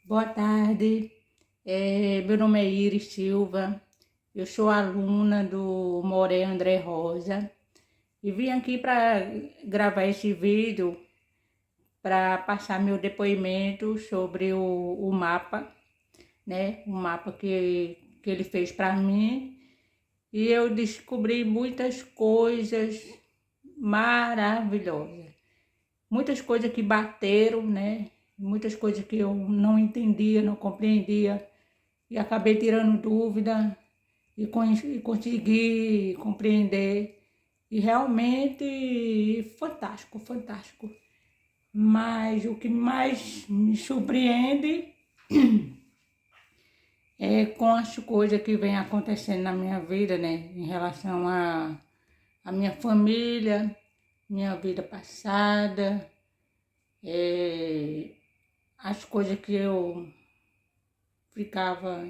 Boa tarde, meu nome é Iris Silva, eu sou aluna do Moré André Rosa e vim aqui para gravar esse vídeo para passar meu depoimento sobre o mapa, né? O mapa que ele fez para mim e eu descobri muitas coisas maravilhosas, muitas coisas que bateram, né? Muitas coisas que eu não entendia, não compreendia. E acabei tirando dúvida e consegui compreender. E realmente fantástico, fantástico. Mas o que mais me surpreende é com as coisas que vem acontecendo na minha vida, né? Em relação a minha família, minha vida passada, as coisas que eu ficava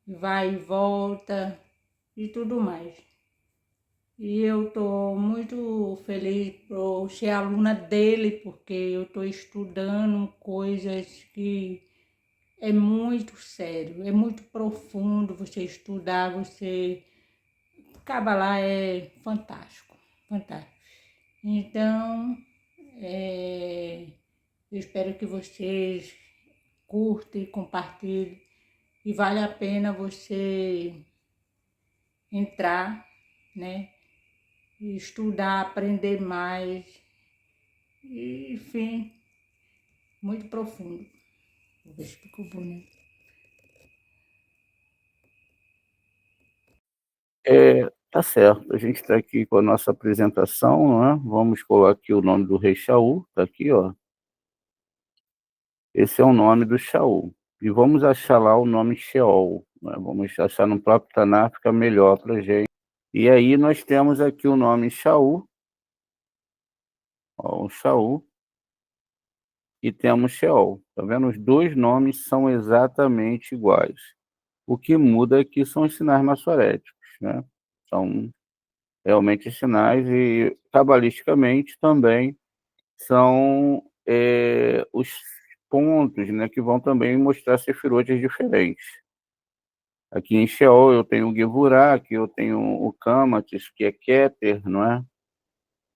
vai e volta e tudo mais. E eu estou muito feliz por ser aluna dele, porque eu estou estudando coisas que é muito sério, é muito profundo você estudar, você... Kabbalah é fantástico, fantástico. Então, eu espero que vocês curtem, compartilhem, e vale a pena você entrar, né? Estudar, aprender mais, e, enfim, muito profundo. Vou ver se ficou bonito. Tá certo, a gente está aqui com a nossa apresentação, né? Vamos colocar aqui o nome do rei Shaul, tá aqui, ó. Esse é o nome do Shaul. E vamos achar lá o nome Sheol, né? Vamos achar no próprio Tanar, fica melhor para gente. E aí nós temos aqui o nome Shaul, ó, o Shaul, e temos Sheol. Tá vendo? Os dois nomes são exatamente iguais. O que muda aqui são os sinais maçoréticos, né? São realmente sinais e, cabalisticamente, também são os pontos, né, que vão também mostrar sefirotes diferentes. Aqui em Sheol eu tenho o Gevurah, aqui eu tenho o Kamatis, que é Keter, não é?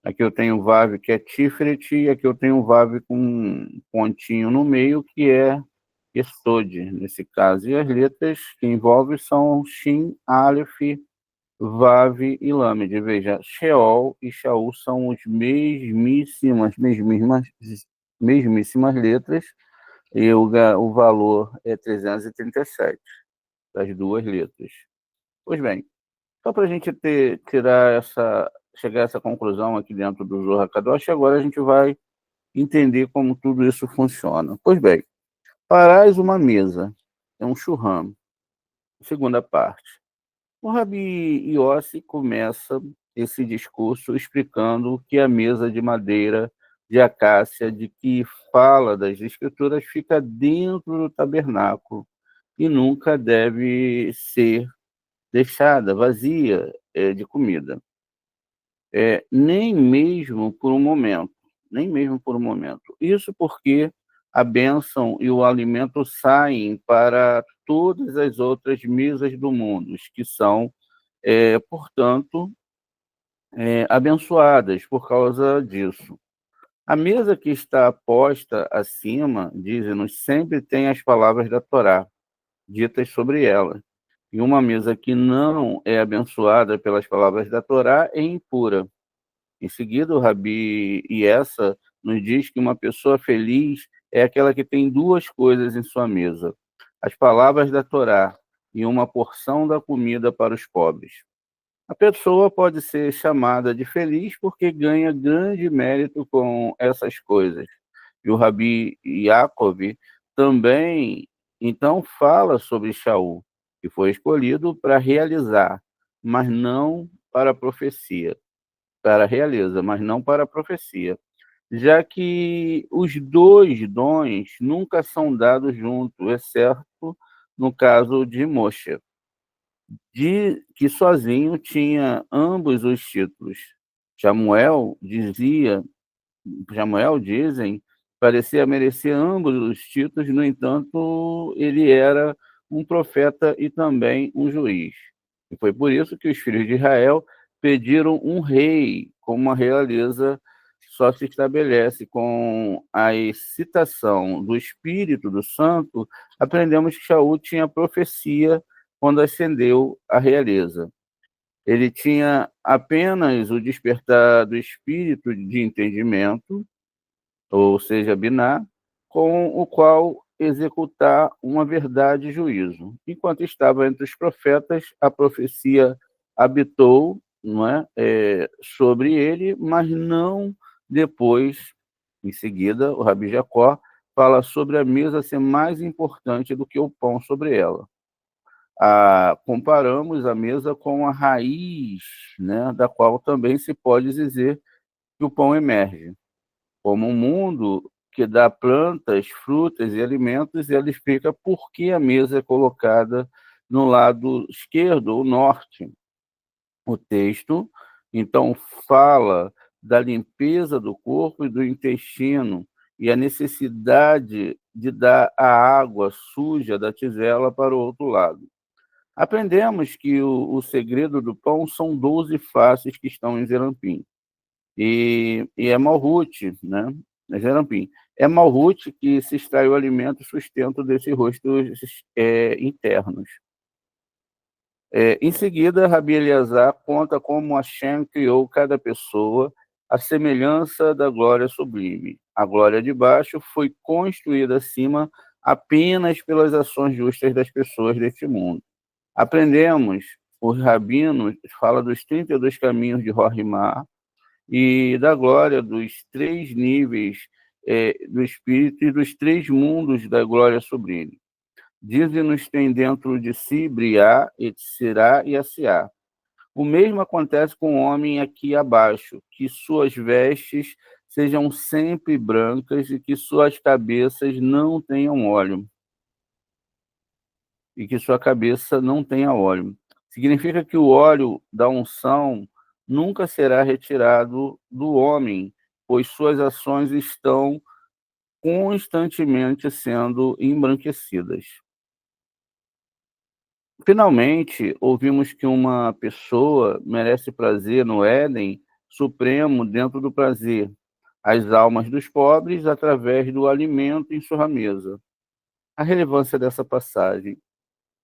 Aqui eu tenho o Vav, que é Tiferet, e aqui eu tenho o Vav com um pontinho no meio, que é Yesod, nesse caso. E as letras que envolvem são Shin, Aleph, Vav e Lamed. Veja, Sheol e Shaul são os mesmíssimas letras, e o valor é 337 das duas letras. Pois bem, só para a gente chegar a essa conclusão aqui dentro do Zohar Kadosh, agora a gente vai entender como tudo isso funciona. Pois bem, parais uma mesa, é um churram, segunda parte. O Rabi Yossi começa esse discurso explicando que a mesa de madeira de acácia de que fala das escrituras fica dentro do tabernáculo e nunca deve ser deixada vazia de comida, nem mesmo por um momento, nem mesmo por um momento. Isso porque a bênção e o alimento saem para todas as outras mesas do mundo, que são, portanto, abençoadas por causa disso. A mesa que está posta acima, dizem-nos, sempre tem as palavras da Torá ditas sobre ela. E uma mesa que não é abençoada pelas palavras da Torá é impura. Em seguida, o Rabi Yessa nos diz que uma pessoa feliz é aquela que tem duas coisas em sua mesa: as palavras da Torá e uma porção da comida para os pobres. A pessoa pode ser chamada de feliz porque ganha grande mérito com essas coisas. E o Rabi Yaakov também, então, fala sobre Shaul, que foi escolhido para realizar, mas não para a profecia. Para a realeza, mas não para a profecia. Já que os dois dons nunca são dados juntos, exceto no caso de Moshe, de que sozinho tinha ambos os títulos. Samuel dizia, dizem, parecia merecer ambos os títulos, no entanto, ele era um profeta e também um juiz. E foi por isso que os filhos de Israel pediram um rei, como a realeza só se estabelece com a excitação do Espírito do Santo. Aprendemos que Shaul tinha profecia quando ascendeu à realeza. Ele tinha apenas o despertar do espírito de entendimento, ou seja, Biná, com o qual executar uma verdade e juízo. Enquanto estava entre os profetas, a profecia habitou, não é, sobre ele, mas não depois. Em seguida, o Rabi Jacó fala sobre a mesa ser mais importante do que o pão sobre ela. Comparamos a mesa com a raiz, né, da qual também se pode dizer que o pão emerge. Como um mundo que dá plantas, frutas e alimentos, ela explica por que a mesa é colocada no lado esquerdo ou norte. O texto, então, fala da limpeza do corpo e do intestino e a necessidade de dar a água suja da tigela para o outro lado. Aprendemos que o segredo do pão são 12 faces que estão em Zerampim. E é Malhut, né? É Zerampim. É Malhut que se extrai o alimento e sustento desses rostos internos. Em seguida, Rabi Eleazar conta como Hashem criou cada pessoa à semelhança da glória sublime. A glória de baixo foi construída acima apenas pelas ações justas das pessoas deste mundo. Aprendemos, os rabinos fala dos 32 caminhos de Rohimá e da glória dos 3 níveis do Espírito e dos 3 mundos da glória sublime. Dizem-nos tem dentro de si Briá, Etzirá e Asiá. O mesmo acontece com o homem aqui abaixo, que suas vestes sejam sempre brancas e que suas cabeças não tenham óleo. E que sua cabeça não tenha óleo. Significa que o óleo da unção nunca será retirado do homem, pois suas ações estão constantemente sendo embranquecidas. Finalmente, ouvimos que uma pessoa merece prazer no Éden supremo dentro do prazer, as almas dos pobres através do alimento em sua mesa. A relevância dessa passagem.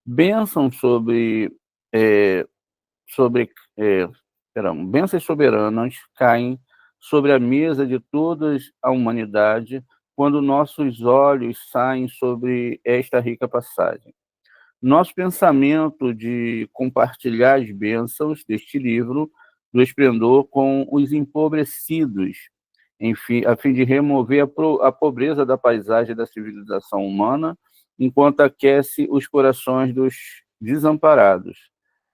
Bênçãos bênçãos soberanas caem sobre a mesa de toda a humanidade quando nossos olhos saem sobre esta rica passagem. Nosso pensamento de compartilhar as bênçãos deste livro do esplendor com os empobrecidos, enfim, a fim de remover a pobreza da paisagem da civilização humana, enquanto aquece os corações dos desamparados.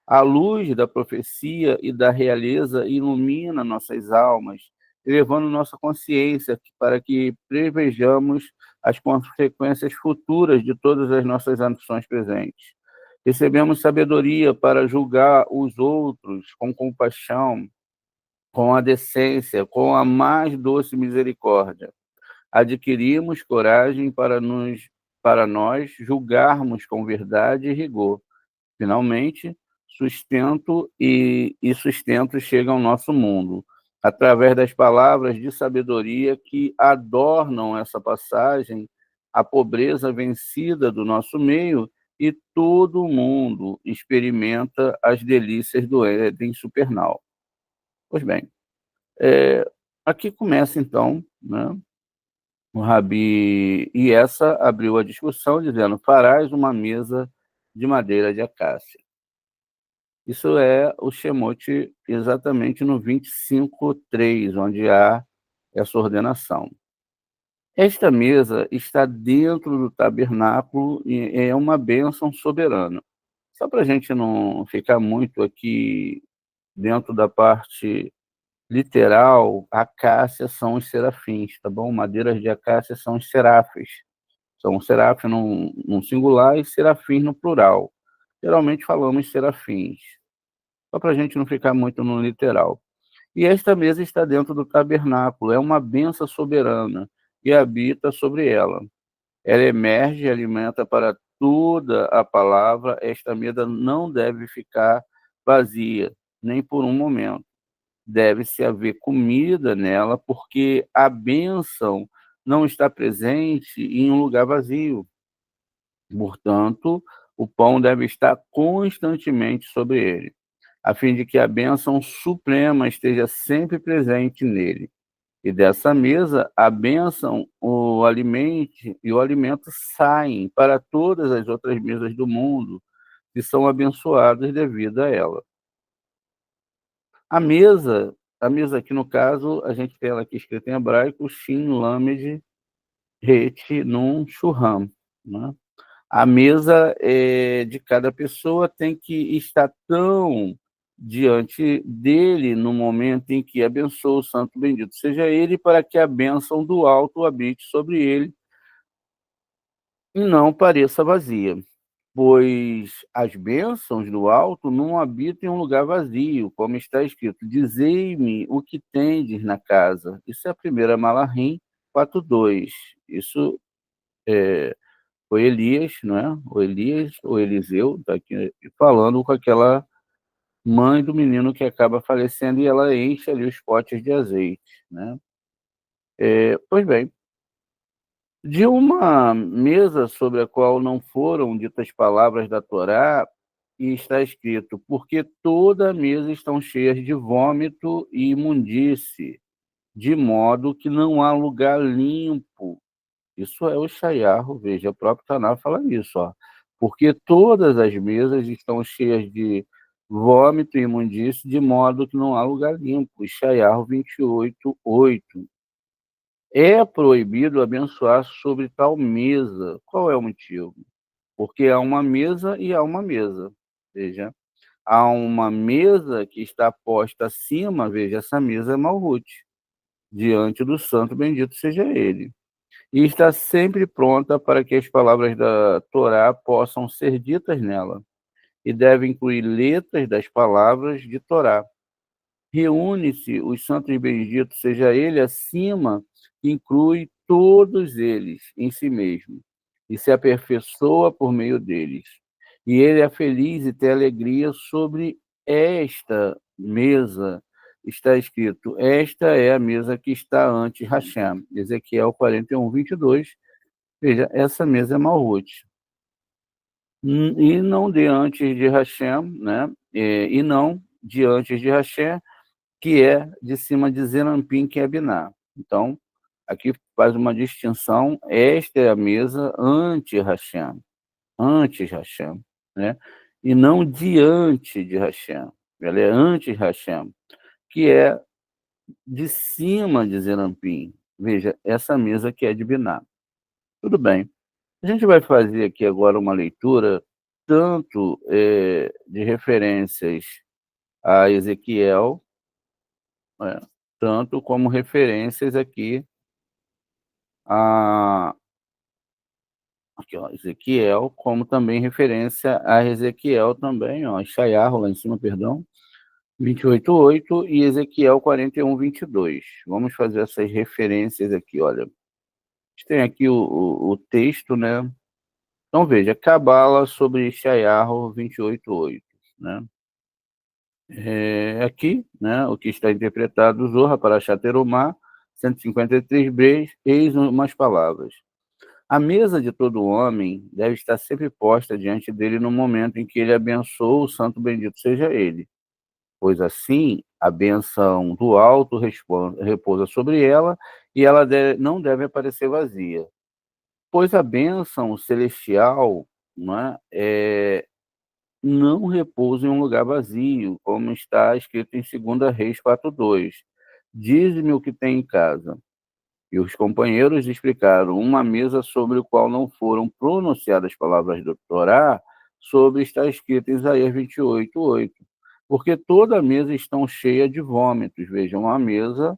A luz da profecia e da realeza ilumina nossas almas, elevando nossa consciência para que prevejamos as consequências futuras de todas as nossas ações presentes. Recebemos sabedoria para julgar os outros com compaixão, com a decência, com a mais doce misericórdia. Adquirimos coragem para nós julgarmos com verdade e rigor. Finalmente, sustento chegam ao nosso mundo, através das palavras de sabedoria que adornam essa passagem, a pobreza vencida do nosso meio, e todo mundo experimenta as delícias do Éden supernal. Pois bem, Aqui começa, então, né, o Rabi, e essa abriu a discussão, dizendo: farás uma mesa de madeira de acácia. Isso é o Shemote exatamente no 25:3, onde há essa ordenação. Esta mesa está dentro do tabernáculo e é uma bênção soberana. Só para a gente não ficar muito aqui dentro da parte literal, acácia são os serafins, tá bom? Madeiras de acácia são os serafes. São serafim num singular e serafins no plural. Geralmente falamos serafins, só para a gente não ficar muito no literal. E esta mesa está dentro do tabernáculo, é uma benção soberana e habita sobre ela. Ela emerge e alimenta para toda a palavra. Esta mesa não deve ficar vazia, nem por um momento. Deve-se haver comida nela, porque a bênção não está presente em um lugar vazio. Portanto, o pão deve estar constantemente sobre ele, a fim de que a bênção suprema esteja sempre presente nele. E dessa mesa, a bênção, o alimento e o alimento saem para todas as outras mesas do mundo, que são abençoadas devido a ela. A mesa aqui no caso, a gente tem ela aqui escrita em hebraico, Shin Lamed Het Nun Shurram, né? A mesa de cada pessoa tem que estar tão diante dele no momento em que abençoa o santo bendito seja ele, para que a bênção do alto habite sobre ele e não pareça vazia. Pois as bênçãos do alto não habitam em um lugar vazio, como está escrito: dizei-me o que tendes na casa. Isso é a primeira Malahim 4:2. Isso foi Elias, não é? O Elias, ou Eliseu, está aqui falando com aquela mãe do menino que acaba falecendo, e ela enche ali os potes de azeite, né? Pois bem, de uma mesa sobre a qual não foram ditas palavras da Torá, e está escrito: porque toda a mesa estão cheias de vômito e imundície, de modo que não há lugar limpo. Isso é o Shayahu, veja, o próprio Taná fala isso, ó. Porque todas as mesas estão cheias de vômito e imundície, de modo que não há lugar limpo. Shayahu 28:8. É proibido abençoar sobre tal mesa. Qual é o motivo? Porque há uma mesa e há uma mesa. Veja, há uma mesa que está posta acima, veja, essa mesa é Malhut, diante do santo bendito seja ele. E está sempre pronta para que as palavras da Torá possam ser ditas nela, e deve incluir letras das palavras de Torá. Reúne-se os santos benditos, seja ele acima, que inclui todos eles em si mesmo, e se aperfeiçoa por meio deles. E ele é feliz e tem alegria sobre esta mesa. Está escrito: esta é a mesa que está ante Hashem. Ezequiel 41:22. Veja, essa mesa é Malhut. E não diante de Hashem, né? E não diante de Hashem, que é de cima de Zerampim, que é Biná. Então, aqui faz uma distinção: esta é a mesa ante Hashem, né? E não diante de Hashem. Ela é ante Hashem, que é de cima de Zerampim. Veja, essa mesa que é de Biná. Tudo bem. A gente vai fazer aqui agora uma leitura tanto de referências a Ezequiel, né, tanto como referências a aqui, ó, Ezequiel, como também referência a Ezequiel também, ó, Shayahu lá em cima, perdão, 28:8 e Ezequiel 41:22. Vamos fazer essas referências aqui, olha. A gente tem aqui o texto, né? Então veja, Cabala sobre Shayahu 28:8, né? Aqui, né, o que está interpretado, Zorra para Chaterumá, 153b, eis umas palavras. A mesa de todo homem deve estar sempre posta diante dele no momento em que ele abençoa o santo bendito seja ele, pois assim A bênção do alto repousa sobre ela e ela não deve aparecer vazia, pois a bênção celestial, não não repousa em um lugar vazio, como está escrito em 2 Reis 4:2. Dize-me o que tem em casa. E os companheiros explicaram: uma mesa sobre o qual não foram pronunciadas palavras do Torá, sobre está escrito em Isaías 28:8. Porque toda a mesa está cheia de vômitos. Vejam, uma mesa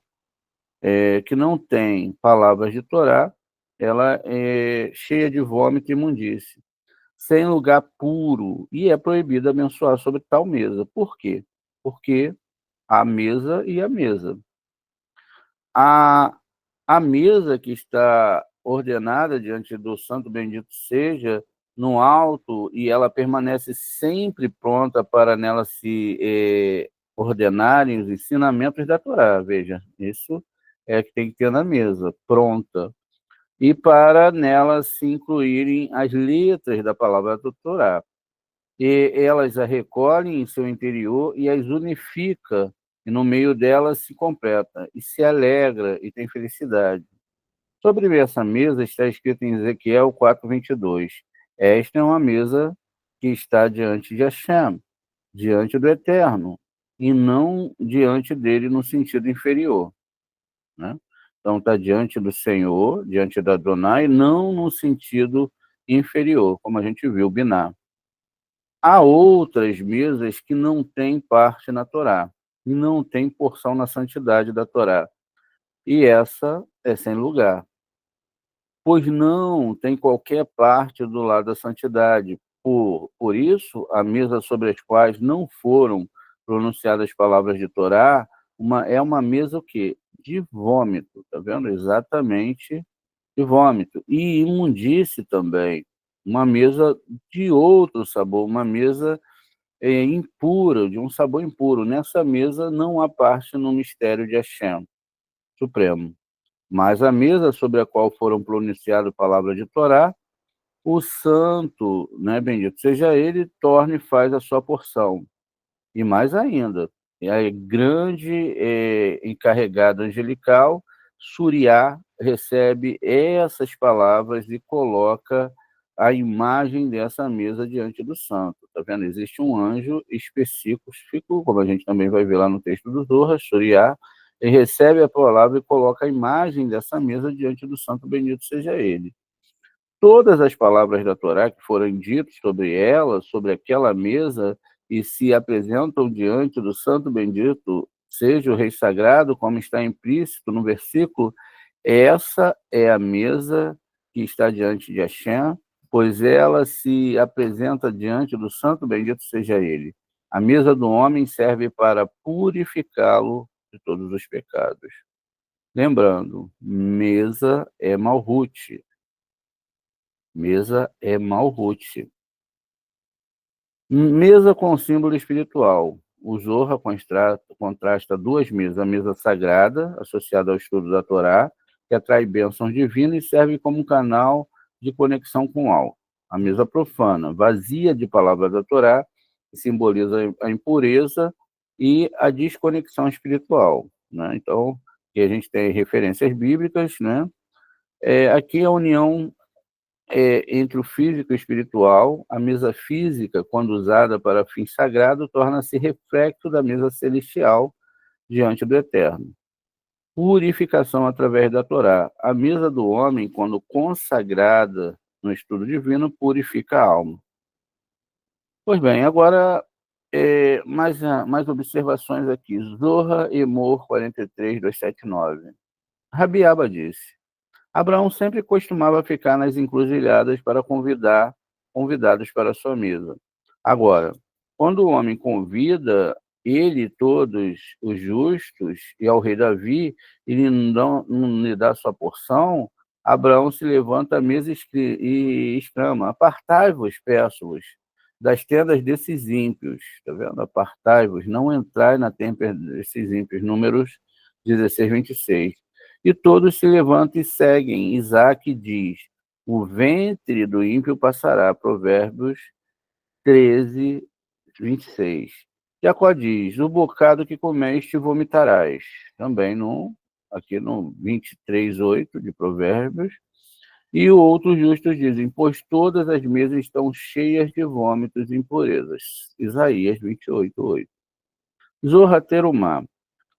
que não tem palavras de Torá, ela é cheia de vômito e imundície, sem lugar puro, e é proibido abençoar sobre tal mesa. Por quê? Porque a mesa e a mesa. A, a mesa que está ordenada diante do Santo Bendito seja no alto, e ela permanece sempre pronta para nela se ordenarem os ensinamentos da Torá. Veja, isso é que tem que ter na mesa, pronta. E para nela se incluírem as letras da palavra do Torá. E elas a recolhem em seu interior e as unifica, e no meio delas se completa, e se alegra e tem felicidade. Sobre essa mesa está escrito em Ezequiel 4:22. Esta é uma mesa que está diante de Hashem, diante do Eterno, e não diante dele no sentido inferior, né? Então está diante do Senhor, diante da Adonai, não no sentido inferior, como a gente viu, Biná. Há outras mesas que não têm parte na Torá, e não têm porção na santidade da Torá. E essa é sem lugar, pois não tem qualquer parte do lado da santidade. Por isso, a mesa sobre as quais não foram pronunciadas palavras de Torá, é uma mesa o quê? De vômito, tá vendo? Exatamente de vômito. E imundície também. Uma mesa de outro sabor, uma mesa impura, de um sabor impuro. Nessa mesa não há parte no mistério de Hashem, Supremo. Mas a mesa sobre a qual foram pronunciadas palavras de Torá, o santo, né, bendito seja ele, torna e faz a sua porção. E mais ainda, a grande encarregada angelical, Suriá, recebe essas palavras e coloca a imagem dessa mesa diante do santo. Tá vendo? Existe um anjo específico, como a gente também vai ver lá no texto do Zohar, Suriá, ele recebe a palavra e coloca a imagem dessa mesa diante do santo, bendito seja ele. Todas as palavras da Torá que foram ditas sobre ela, sobre aquela mesa, e se apresentam diante do santo bendito, seja o rei sagrado, como está implícito no versículo, essa é a mesa que está diante de Hashem, pois ela se apresenta diante do santo bendito seja ele. A mesa do homem serve para purificá-lo de todos os pecados. Lembrando, mesa é Malhut. Mesa é Malhut. Mesa com símbolo espiritual. O Zohar contrasta duas mesas. A mesa sagrada, associada ao estudo da Torá, que atrai bênçãos divinas e serve como um canal de conexão com o alto. A mesa profana, vazia de palavras da Torá, que simboliza a impureza e a desconexão espiritual, né? Então, aqui a gente tem referências bíblicas, né? Aqui a união entre o físico e o espiritual. A mesa física, quando usada para fim sagrado, torna-se reflexo da mesa celestial diante do Eterno. Purificação através da Torá. A mesa do homem, quando consagrada no estudo divino, purifica a alma. Pois bem, agora mais observações aqui. Zohar Emor 43, 279. Rabiaba disse: Abraão sempre costumava ficar nas encruzilhadas para convidar convidados para a sua mesa. Agora, quando o homem convida ele e todos os justos e ao rei Davi, ele não lhe dá sua porção, Abraão se levanta à mesa e exclama: Apartai-vos, peço-vos, das tendas desses ímpios. Está vendo? Apartai-vos, não entrai na tenda desses ímpios. Números 16, 26. E todos se levantam e seguem. Isaac diz: o ventre do ímpio passará. Provérbios 13, 26. Jacó diz, o bocado que comeste vomitarás. Também aqui no 23:8 de Provérbios. E o outro justos dizem, pois todas as mesas estão cheias de vômitos e impurezas. Isaías 28:8. Zorra Terumá.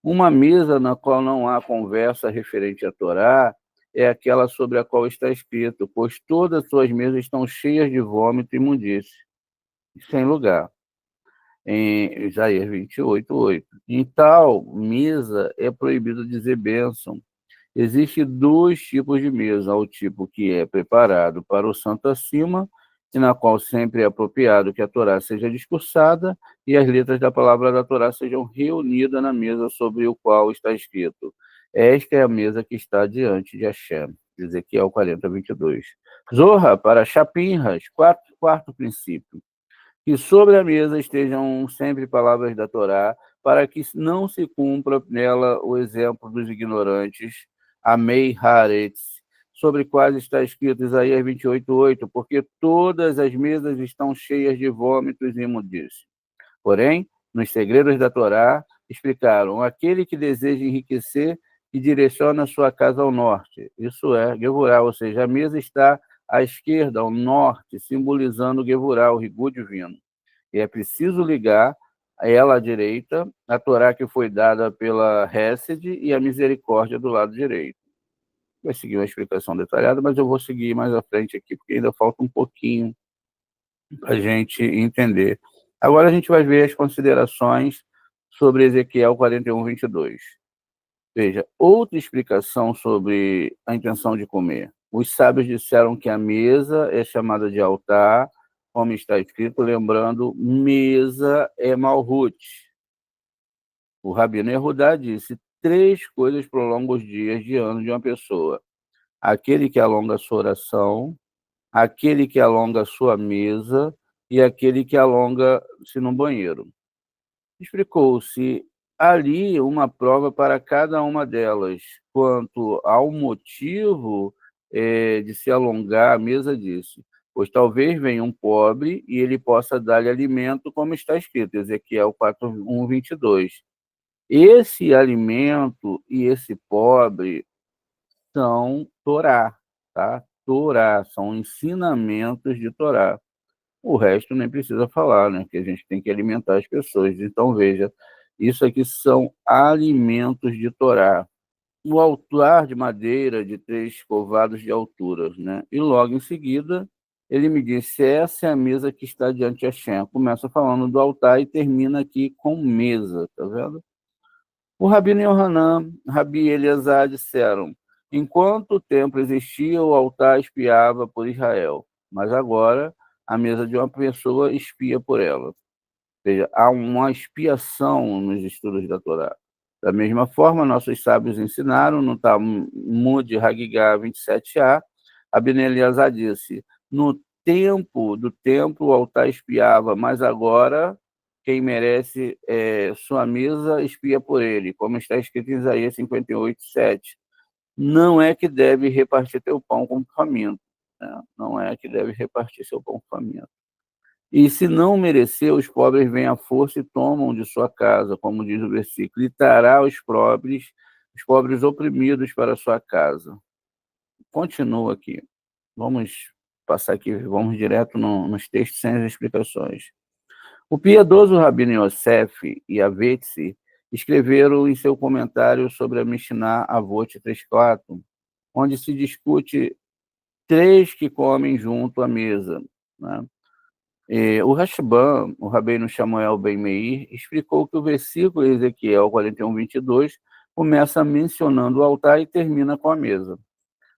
Uma mesa na qual não há conversa referente à Torá é aquela sobre a qual está escrito, pois todas as suas mesas estão cheias de vômito e imundície, sem lugar. Em Isaías 28:8. Em tal mesa é proibido dizer bênção. Existem dois tipos de mesa, o tipo que é preparado para o santo acima, e na qual sempre é apropriado que a Torá seja discursada e as letras da palavra da Torá sejam reunidas na mesa sobre o qual está escrito. Esta é a mesa que está diante de Hashem. Ezequiel 40:22. Zorra para Chapinras, quarto princípio. Que sobre a mesa estejam sempre palavras da Torá, para que não se cumpra nela o exemplo dos ignorantes, Amei Haaretz, sobre quais está escrito Isaías 28:8, porque todas as mesas estão cheias de vômitos e imundície. Porém, nos segredos da Torá, explicaram, aquele que deseja enriquecer e direciona sua casa ao norte, isso é, Gevurá, ou seja, a mesa está à esquerda, ao norte, simbolizando Gevurá, o rigor divino. E é preciso ligar a ela à direita, a Torá que foi dada pela Hesed e a misericórdia do lado direito. Vai seguir uma explicação detalhada, mas eu vou seguir mais à frente aqui, porque ainda falta um pouquinho para a gente entender. Agora a gente vai ver as considerações sobre Ezequiel 41:22. Veja, outra explicação sobre a intenção de comer. Os sábios disseram que a mesa é chamada de altar, como está escrito, lembrando, mesa é Malhut. O Rabino Yehudá disse, 3 coisas prolongam os dias de ano de uma pessoa. Aquele que alonga a sua oração, aquele que alonga a sua mesa e aquele que alonga-se no banheiro. Explicou-se ali uma prova para cada uma delas. Quanto ao motivo de se alongar, a mesa disse, pois talvez venha um pobre e ele possa dar-lhe alimento, como está escrito, Ezequiel 4:1-22. Esse alimento e esse pobre são Torá, tá? Torá, são ensinamentos de Torá. O resto nem precisa falar, né? Que a gente tem que alimentar as pessoas. Então, veja, isso aqui são alimentos de Torá. O altar de madeira de 3 covados de altura, né? E logo em seguida, ele me disse, essa é a mesa que está diante de Hashem. Começa falando do altar e termina aqui com mesa, tá vendo? O Rabino Yohanan, Rabi Eleazar disseram, enquanto o templo existia, o altar espiava por Israel, mas agora a mesa de uma pessoa espia por ela. Ou seja, há uma expiação nos estudos da Torá. Da mesma forma, nossos sábios ensinaram, no Talmud Hagigah 27a, Rabino Eleazar disse, no tempo do templo o altar espiava, mas agora quem merece sua mesa espia por ele, como está escrito em Isaías 58:7. Não é que deve repartir teu pão com faminto, né? Não é que deve repartir seu pão com faminto. E se não merecer, os pobres vêm à força e tomam de sua casa, como diz o versículo, e trará os pobres oprimidos para a sua casa. Continua aqui. Vamos passar aqui, vamos direto nos textos sem as explicações. O piedoso Rabino Yosef e Avetzi escreveram em seu comentário sobre a Mishnah Avot 3:4, onde se discute 3 que comem junto à mesa, né? O Rashbam, o Rabbeinu Shamuel Ben Meir, explicou que o versículo Ezequiel 41:22 começa mencionando o altar e termina com a mesa,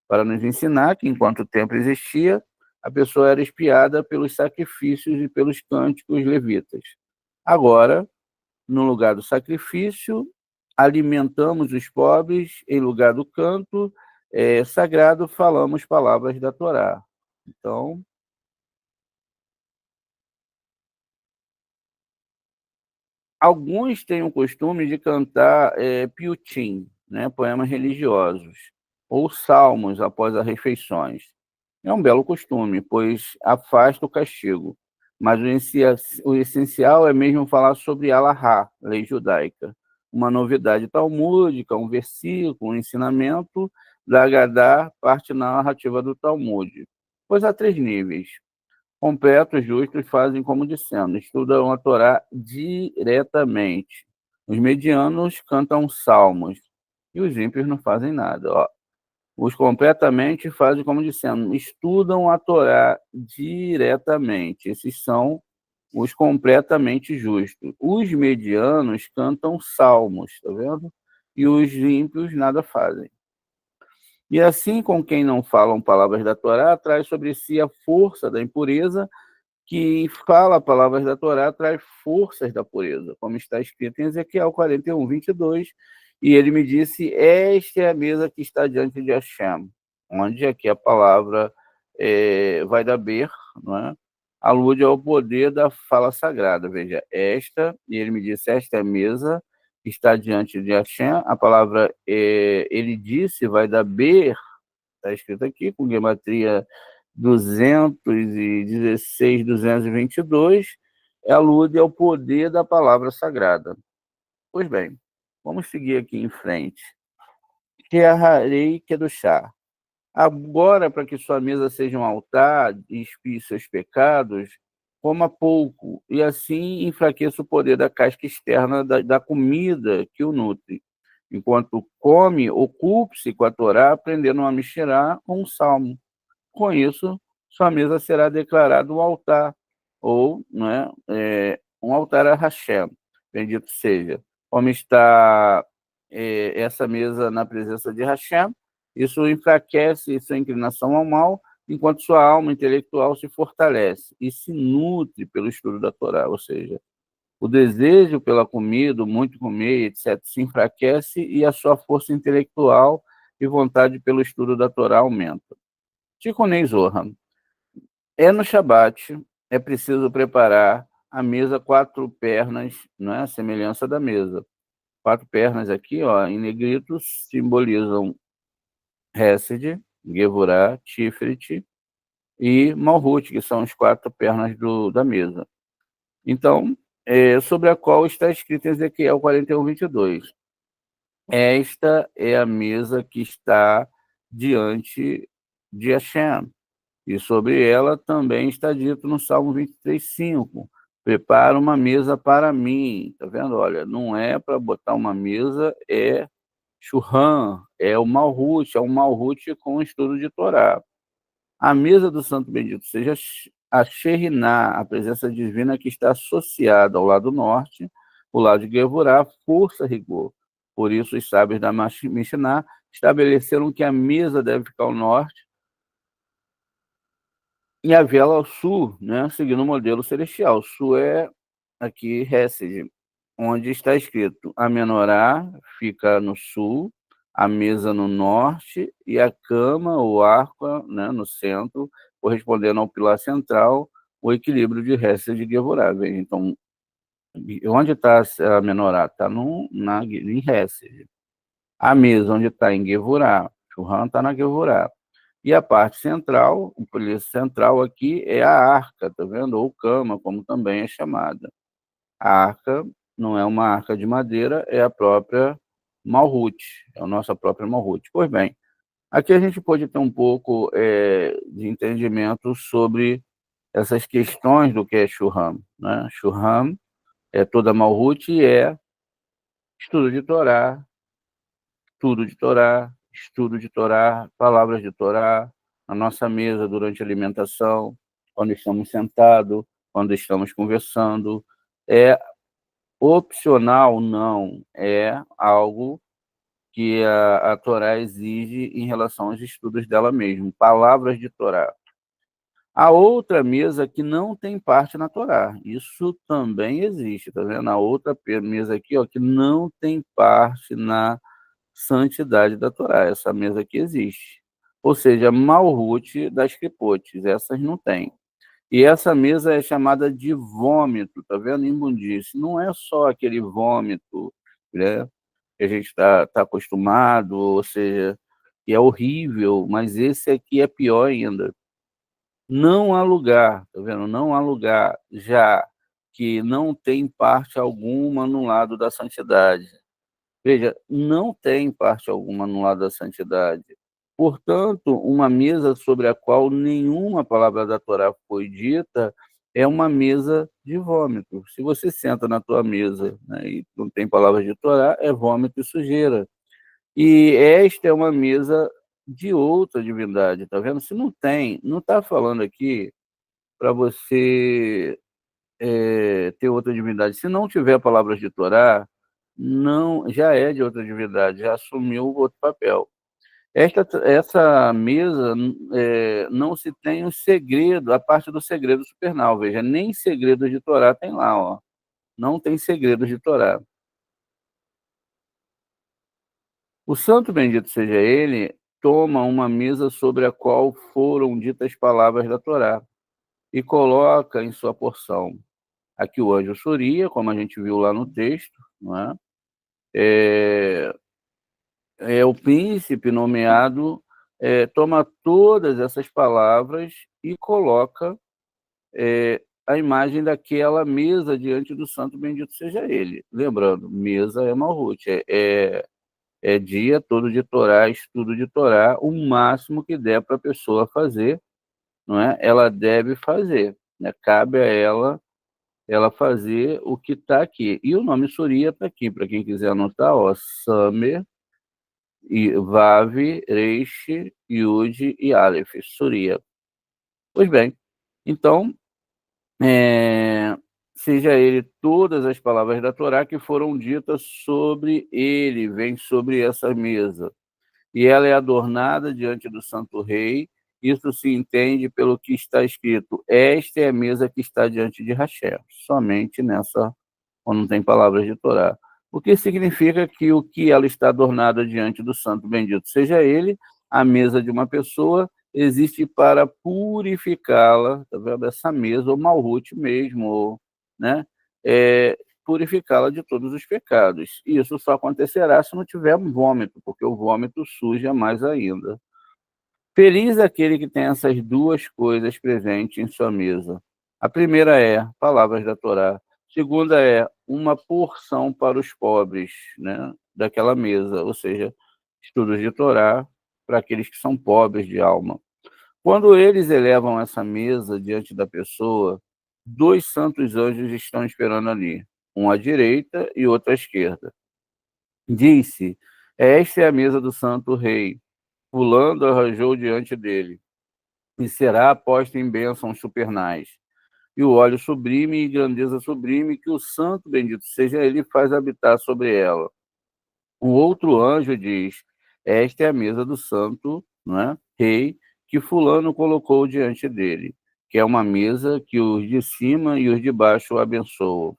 para nos ensinar que enquanto o templo existia, a pessoa era espiada pelos sacrifícios e pelos cânticos levitas. Agora, no lugar do sacrifício, alimentamos os pobres, em lugar do canto sagrado, falamos palavras da Torá. Então, alguns têm o costume de cantar piutim, né, poemas religiosos, ou salmos após as refeições. É um belo costume, pois afasta o castigo. mas o essencial é mesmo falar sobre Alahá, lei judaica, uma novidade talmúdica, um versículo, um ensinamento da Haggadah, parte narrativa do Talmud. Pois há 3 níveis. Completos, justos, fazem como dissemos, estudam a Torá diretamente. Os medianos cantam salmos, e os ímpios não fazem nada. Ó. Os completamente fazem como dissemos, estudam a Torá diretamente. Esses são os completamente justos. Os medianos cantam salmos, tá vendo? E os ímpios nada fazem. E assim, com quem não falam palavras da Torá, traz sobre si a força da impureza, que fala palavras da Torá, traz forças da pureza, como está escrito em Ezequiel 41, 22, e ele me disse, esta é a mesa que está diante de Hashem, onde aqui a palavra vai da ber, não é? Alude ao poder da fala sagrada, veja, esta, e ele me disse, esta é a mesa que está diante de Hashem, a palavra, ele disse, vai da ber, está escrito aqui, com gematria 216, 222, alude ao poder da palavra sagrada. Pois bem, vamos seguir aqui em frente. Sheaharei Kedushá. Agora, para que sua mesa seja um altar e expie seus pecados, coma pouco, e assim enfraqueça o poder da casca externa da comida que o nutre. Enquanto come, ocupe-se com a Torá, aprendendo uma Mishná ou um salmo. Com isso, sua mesa será declarada um altar, ou né, um altar a Hashem, bendito seja. Como está essa mesa na presença de Hashem, isso enfraquece sua inclinação ao mal, enquanto sua alma intelectual se fortalece e se nutre pelo estudo da Torá, ou seja, o desejo pela comida, muito comer, etc., se enfraquece e a sua força intelectual e vontade pelo estudo da Torá aumenta. Tikunei Zohar. No Shabat, é preciso preparar a mesa 4 pernas, não é? A semelhança da mesa. 4 pernas aqui, ó, em negrito, simbolizam Hesed, Gevurah, Tiferet e Malhut, que são as 4 pernas da mesa. Então, sobre a qual está escrito em Ezequiel 41, 22. Esta é a mesa que está diante de Hashem. E sobre ela também está dito no Salmo 23, 5. Prepara uma mesa para mim. Tá vendo? Olha, não é para botar uma mesa, é Shurran, é o Malhut, é um Malhut com o estudo de Torá. A mesa do Santo Bendito seja a Sheriná, a presença divina que está associada ao lado norte, o lado de Gevurah, força, rigor. Por isso, os sábios da Mishnah estabeleceram que a mesa deve ficar ao norte e a vela ao sul, né, seguindo o modelo celestial. O sul é aqui Hesed, onde está escrito a menorá fica no sul, a mesa no norte e a cama, o arco, né, no centro, correspondendo ao pilar central, o equilíbrio de Hesed e Gevurah. Então, onde está a menorá? Está em Hesed. A mesa onde está em Gevurah, Shulhan está na Gevurah. E a parte central, o pilar central aqui é a arca, tá vendo? Ou cama, como também é chamada. A arca não é uma arca de madeira, é a própria Malhut, é a nossa própria Malhut. Pois bem, aqui a gente pode ter um pouco de entendimento sobre essas questões do que é Shurram, né? Shurram é toda Malhut e é estudo de Torá, tudo de Torá, estudo de Torá, palavras de Torá, na nossa mesa durante a alimentação, quando estamos sentados, quando estamos conversando. É opcional, não, é algo que a Torá exige em relação aos estudos dela mesma, palavras de Torá. A outra mesa que não tem parte na Torá, isso também existe, tá vendo? A outra mesa aqui, ó, que não tem parte na santidade da Torá. Essa mesa aqui existe. Ou seja, Malhut das Clipotes, essas não tem. E essa mesa é chamada de vômito, tá vendo? Imundície. Não é só aquele vômito, né, que a gente tá acostumado, ou seja, que é horrível, mas esse aqui é pior ainda. Não há lugar, tá vendo? Não há lugar, já que não tem parte alguma no lado da santidade. Veja, não tem parte alguma no lado da santidade. Portanto, uma mesa sobre a qual nenhuma palavra da Torá foi dita é uma mesa de vômito. Se você senta na tua mesa, né, e não tem palavras de Torá, é vômito e sujeira. E esta é uma mesa de outra divindade, tá vendo? Se não tem, não está falando aqui para você ter outra divindade. Se não tiver palavras de Torá, não, já é de outra divindade, já assumiu outro papel. Essa mesa não se tem um segredo, a parte do segredo supernal, veja, nem segredos de Torá tem lá, ó. Não tem segredos de Torá. O santo bendito seja ele, toma uma mesa sobre a qual foram ditas palavras da Torá e coloca em sua porção. Aqui o anjo Soria, como a gente viu lá no texto, não é? É o príncipe nomeado, toma todas essas palavras e coloca a imagem daquela mesa diante do santo bendito seja ele. Lembrando, mesa é Malhut, é dia todo de Torá, estudo de Torá, o máximo que der para a pessoa fazer, não é? Ela deve fazer, né? Cabe a ela fazer o que está aqui. E o nome Surya está aqui, para quem quiser anotar, ó, Samer, e Vav, Reish, Yud e Aleph, Surya. Pois bem, então, seja ele todas as palavras da Torá que foram ditas sobre ele, vem sobre essa mesa. E ela é adornada diante do Santo Rei. Isso se entende pelo que está escrito. Esta é a mesa que está diante de Hashem. Somente nessa, quando não tem palavras de Torá. O que significa que o que ela está adornada diante do Santo Bendito seja ele, a mesa de uma pessoa, existe para purificá-la, tá vendo? Essa mesa, ou Malhut mesmo, ou, né? Purificá-la de todos os pecados. E isso só acontecerá se não tiver vômito, porque o vômito suja mais ainda. Feliz aquele que tem essas duas coisas presentes em sua mesa. A primeira é palavras da Torá. A segunda é uma porção para os pobres, né, daquela mesa, ou seja, estudos de Torá para aqueles que são pobres de alma. Quando eles elevam essa mesa diante da pessoa, dois santos anjos estão esperando ali, um à direita e outro à esquerda. Disse: esta é a mesa do santo rei. Fulano arranjou diante dele e será posta em bênçãos supernais. E o óleo sublime e grandeza sublime que o santo bendito seja ele faz habitar sobre ela. O outro anjo diz: esta é a mesa do santo, não é, rei, que fulano colocou diante dele, que é uma mesa que os de cima e os de baixo o abençoam.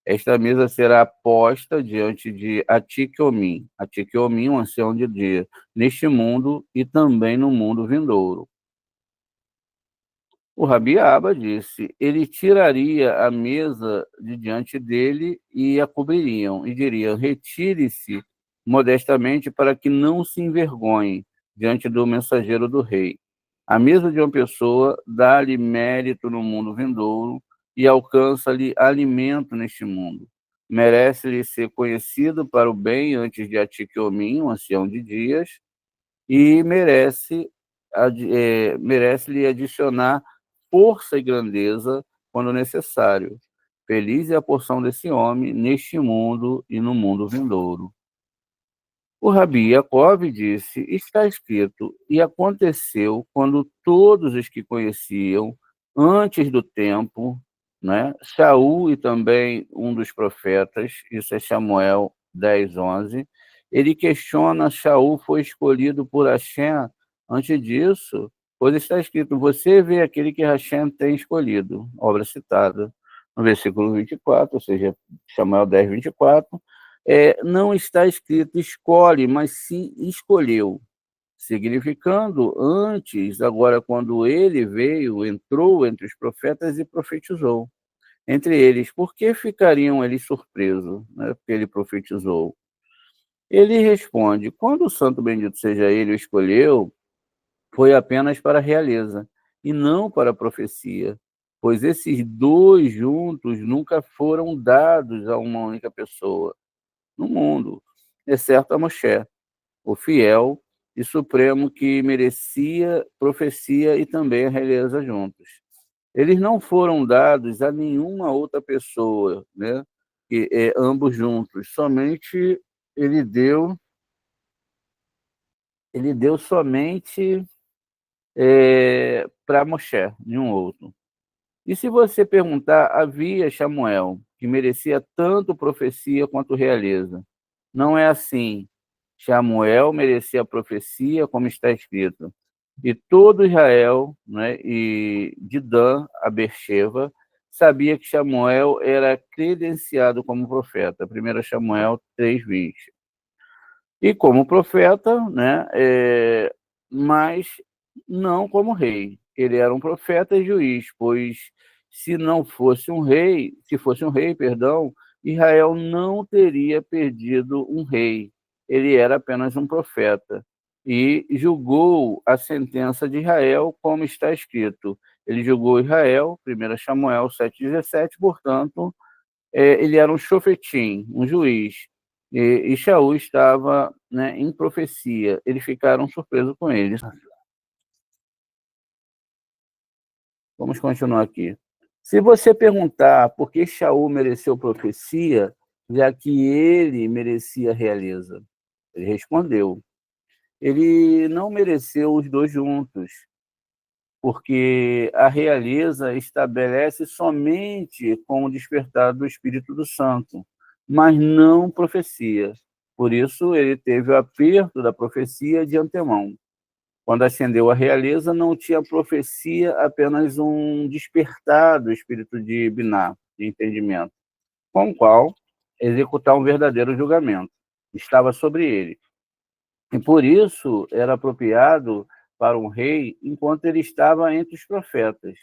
Esta mesa será posta diante de Atiqueomim, Atiqueomim, um ancião de dia, neste mundo e também no mundo vindouro. O Rabi Abba disse: ele tiraria a mesa de diante dele e a cobririam, e diriam: retire-se modestamente para que não se envergonhe diante do mensageiro do rei. A mesa de uma pessoa dá-lhe mérito no mundo vindouro e alcança-lhe alimento neste mundo. Merece-lhe ser conhecido para o bem antes de Atiqueomim, um ancião de dias, e merece-lhe adicionar força e grandeza quando necessário. Feliz é a porção desse homem neste mundo e no mundo vindouro. O Rabi Yaakov disse: está escrito, e aconteceu quando todos os que conheciam antes do tempo, né, Saul e também um dos profetas, isso é Samuel 10:11, ele questiona: Saul foi escolhido por Hashem antes disso, pois está escrito: você vê aquele que Hashem tem escolhido, obra citada no versículo 24, ou seja, Samuel 10:24. Não está escrito escolhe, mas sim escolheu, significando antes, agora quando ele veio, entrou entre os profetas e profetizou. Entre eles, por que ficariam eles surpresos, né, porque ele profetizou? Ele responde: quando o santo bendito seja ele o escolheu, foi apenas para a realeza, e não para a profecia, pois esses dois juntos nunca foram dados a uma única pessoa no mundo, exceto a Moshe, o fiel e supremo que merecia profecia e também a realeza juntos. Eles não foram dados a nenhuma outra pessoa, né? Ambos juntos. Somente ele deu, ele deu somente para Moshe, nenhum outro. E se você perguntar, havia Samuel, que merecia tanto profecia quanto realeza. Não é assim. Samuel merecia a profecia, como está escrito. E todo Israel, né, e de Dan a Beersheba, sabia que Samuel era credenciado como profeta. 1 Samuel 3:20. E como profeta, né, mas não como rei. Ele era um profeta e juiz, pois se fosse um rei, perdão, Israel não teria perdido um rei. Ele era apenas um profeta e julgou a sentença de Israel, como está escrito. Ele julgou Israel, 1 Samuel 7:17, portanto, ele era um shofetim, um juiz. E Shaul estava, né, em profecia. Eles ficaram surpresos com ele. Vamos continuar aqui. Se você perguntar por que Shaul mereceu profecia, já que ele merecia realeza, ele respondeu: ele não mereceu os dois juntos, porque a realeza estabelece somente com o despertar do Espírito do Santo, mas não profecia. Por isso, ele teve o aperto da profecia de antemão. Quando ascendeu a realeza, não tinha profecia, apenas um despertar do espírito de Biná, de entendimento, com o qual executar um verdadeiro julgamento. Estava sobre ele. E por isso era apropriado para um rei enquanto ele estava entre os profetas,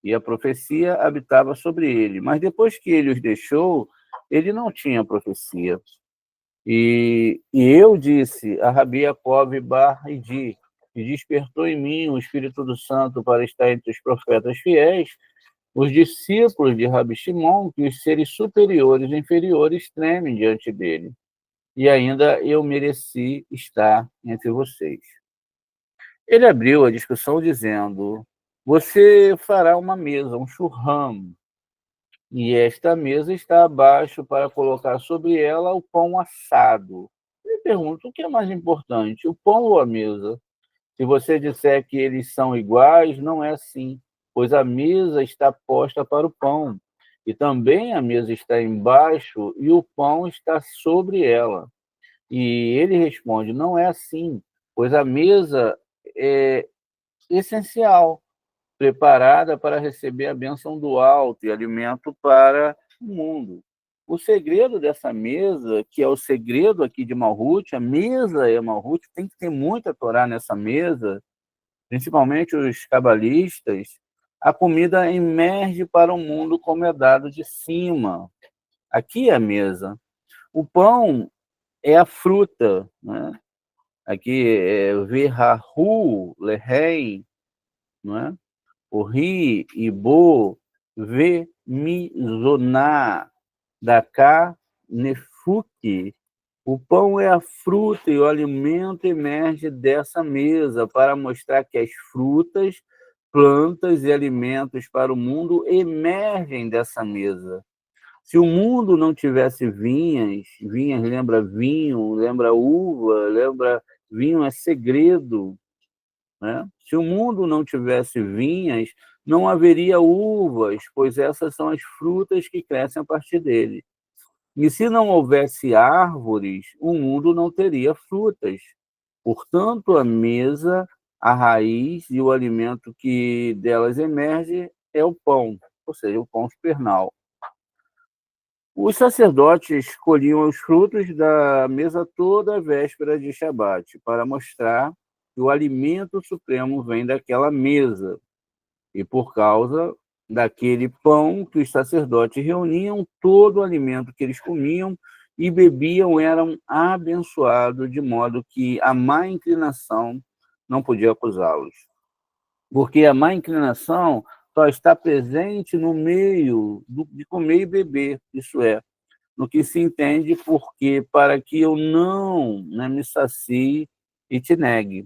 e a profecia habitava sobre ele. Mas depois que ele os deixou, ele não tinha profecia. E eu disse a Rabi Jacob bar Idi, que despertou em mim o Espírito do Santo para estar entre os profetas fiéis, os discípulos de Rabi Shimon, que os seres superiores e inferiores tremem diante dele. E ainda eu mereci estar entre vocês. Ele abriu a discussão dizendo: você fará uma mesa, um churram, e esta mesa está abaixo para colocar sobre ela o pão assado. Eu pergunto, o que é mais importante, o pão ou a mesa? Se você disser que eles são iguais, não é assim, pois a mesa está posta para o pão, e também a mesa está embaixo e o pão está sobre ela. E ele responde, não é assim, pois a mesa é essencial, preparada para receber a bênção do alto e alimento para o mundo. O segredo dessa mesa, que é o segredo aqui de Malhut, a mesa é Malhut, tem que ter muita Torá nessa mesa, principalmente os cabalistas, a comida emerge para o mundo como é dado de cima. Aqui é a mesa. O pão é a fruta, né? Aqui é verrahu, lehem, não é? O ri, ibo, ve, mi, zoná, daká, nefuki. O pão é a fruta e o alimento emerge dessa mesa para mostrar que as frutas, plantas e alimentos para o mundo emergem dessa mesa. Se o mundo não tivesse vinhas lembra vinho, lembra uva, lembra vinho é segredo, né? Se o mundo não tivesse vinhas, não haveria uvas, pois essas são as frutas que crescem a partir dele. E se não houvesse árvores, o mundo não teria frutas. Portanto, a mesa, a raiz e o alimento que delas emerge é o pão, ou seja, o pão supernal. Os sacerdotes colhiam os frutos da mesa toda a véspera de Shabat, para mostrar que o alimento supremo vem daquela mesa. E por causa daquele pão que os sacerdotes reuniam, todo o alimento que eles comiam e bebiam eram abençoados, de modo que a má inclinação não podia acusá-los. Porque a má inclinação só está presente no meio de comer e beber, isso é, no que se entende porque para que eu não, né, me sacie e te negue.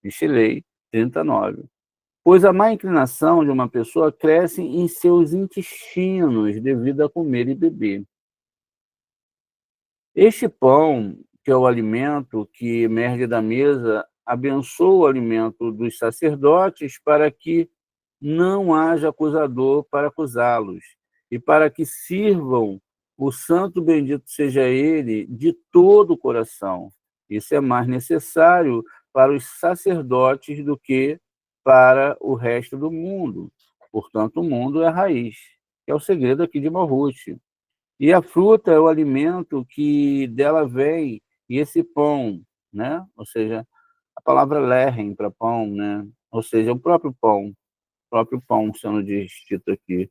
Michelei 39. Pois a má inclinação de uma pessoa cresce em seus intestinos devido a comer e beber. Este pão, que é o alimento que emerge da mesa, abençoa o alimento dos sacerdotes para que não haja acusador para acusá-los, e para que sirvam o santo bendito seja ele de todo o coração. Isso é mais necessário para os sacerdotes do que para o resto do mundo. Portanto, o mundo é a raiz, que é o segredo aqui de Malruth. E a fruta é o alimento que dela vem, e esse pão, né? Ou seja, a palavra lerem para pão, né? Ou seja, o próprio pão sendo dito aqui.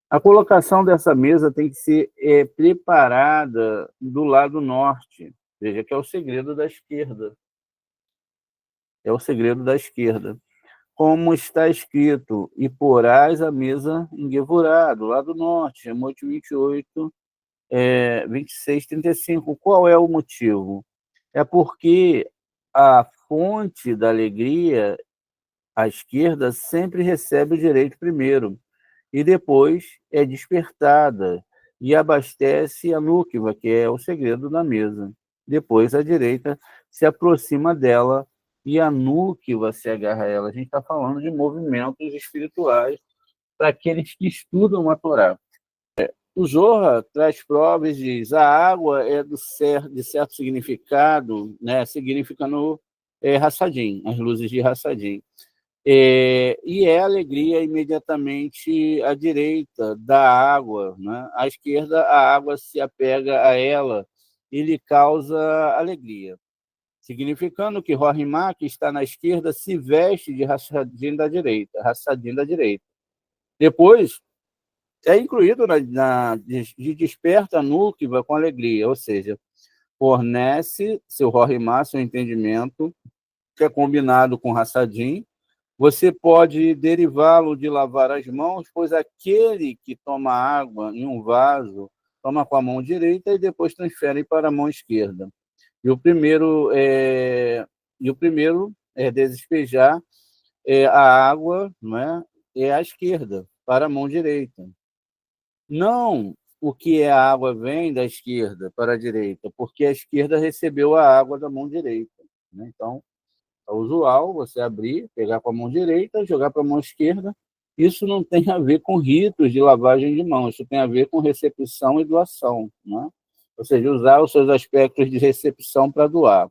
A colocação dessa mesa tem que ser preparada do lado norte, veja que é o segredo da esquerda. É o segredo da esquerda. Como está escrito, e porás a mesa em Gevurá, do lado norte, Shemot 28, 26, 35. Qual é o motivo? É porque a fonte da alegria, à esquerda, sempre recebe o direito primeiro, e depois é despertada e abastece a núquiva, que é o segredo da mesa. Depois a direita se aproxima dela e a núquiva se agarra a ela. A gente está falando de movimentos espirituais para aqueles que estudam a Torá. O Zohar traz provas e diz a água é de certo significado, né, significando Hassadim, as luzes de Hassadim. E é alegria imediatamente à direita da água, né? À esquerda, a água se apega a ela e lhe causa alegria, significando que Rohimá, que está na esquerda, se veste de Hassadim da direita, Hassadim da direita. Depois, é incluído de desperta a núquiva com alegria, ou seja, fornece seu Rohimá, seu entendimento, que é combinado com Hassadim. Você pode derivá-lo de lavar as mãos, pois aquele que toma água em um vaso, toma com a mão direita e depois transfere para a mão esquerda. E o primeiro é despejar a água, não é? É à esquerda, para a mão direita. Não o que é a água vem da esquerda para a direita, porque a esquerda recebeu a água da mão direita, né? Então, é usual você abrir, pegar com a mão direita, jogar para a mão esquerda. Isso não tem a ver com ritos de lavagem de mãos, isso tem a ver com recepção e doação, né? Ou seja, usar os seus aspectos de recepção para doar.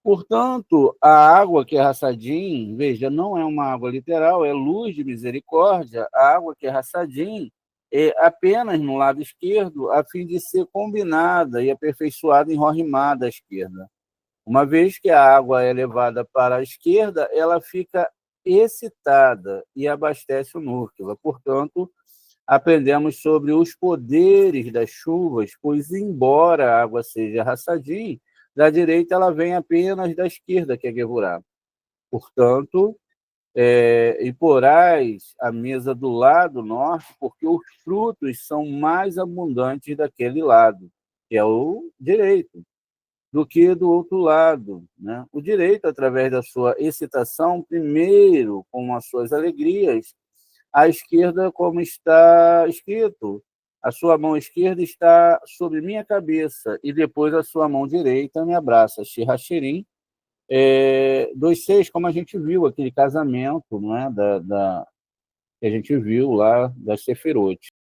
Portanto, a água que é Hassadim, veja, não é uma água literal, é luz de misericórdia. A água que é Hassadim é apenas no lado esquerdo, a fim de ser combinada e aperfeiçoada em Rohimá da esquerda. Uma vez que a água é levada para a esquerda, ela fica excitada e abastece o núcleo. Portanto, aprendemos sobre os poderes das chuvas, pois, embora a água seja Hassadim, da direita ela vem apenas da esquerda, que é Gevurá. Portanto, e porás a mesa do lado norte, porque os frutos são mais abundantes daquele lado, que é o direito, do que do outro lado, né? O direito, através da sua excitação, primeiro com as suas alegrias, à esquerda, como está escrito, a sua mão esquerda está sobre minha cabeça, e depois a sua mão direita me abraça. Shirachirim, 2,6, como a gente viu, aquele casamento, não é? Que a gente viu lá da Sefirot.